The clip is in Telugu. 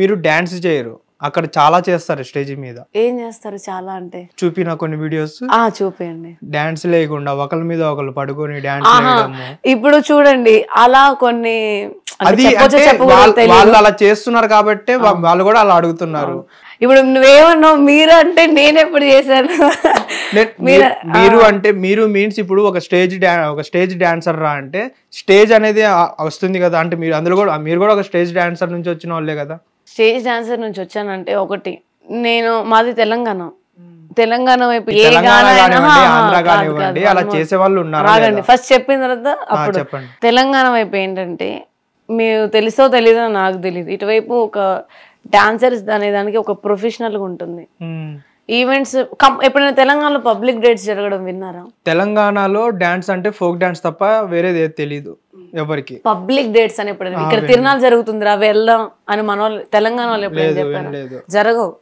మీరు డాన్స్ చేయరు, అక్కడ చాలా చేస్తారు స్టేజ్ మీద. ఏం చేస్తారు చాలా అంటే? చూపిన కొన్ని వీడియోస్ చూపియండి. డాన్స్ లేకుండా ఒకరి మీద ఒకరు పడుకొని డాన్స్ చేయడము. ఇప్పుడు చూడండి అలా కొన్ని అది వాళ్ళు అలా చేస్తున్నారు కాబట్టి వాళ్ళు కూడా అలా అడుగుతున్నారు. ఇప్పుడు నువ్వేమన్నావు మీరు అంటే నేను ఎప్పుడు చేశాను? మీరు అంటే మీరు మీన్స్ ఇప్పుడు ఒక స్టేజ్ డాన్సర్ రా అంటే స్టేజ్ అనేది వస్తుంది కదా, అంటే మీరు అందులో కూడా మీరు కూడా ఒక స్టేజ్ డాన్సర్ నుంచి వచ్చిన వాళ్ళే కదా. స్టేజ్ డాన్సర్ నుంచి వచ్చానంటే ఒకటి, నేను మాది తెలంగాణ వైపు ఏ అలా చేసే వాళ్ళు ఉన్నారు. ఫస్ట్ చెప్పిన తర్వాత అప్పుడు తెలంగాణ వైపు ఏంటంటే మీరు తెలుసో తెలీదో నాకు తెలియదు, ఇటువైపు ఒక డాన్సర్స్ అనే దానికి ఒక ప్రొఫెషనల్ గా ఉంటుంది. ఈవెంట్స్ ఎప్పుడైనా తెలంగాణలో పబ్లిక్ డేట్స్ జరగడం విన్నారా? తెలంగాణలో డాన్స్ అంటే ఫోక్ డాన్స్ తప్ప వేరేది ఏది తెలీదు ఎవరికి. పబ్లిక్ డేట్స్ అని ఎప్పుడైనా ఇక్కడ తిరునాళ్ళు జరుగుతుందిరా వెళ్దాం అని మన వాళ్ళు తెలంగాణ వాళ్ళు ఎప్పుడైనా చెప్పారు? జరగవు.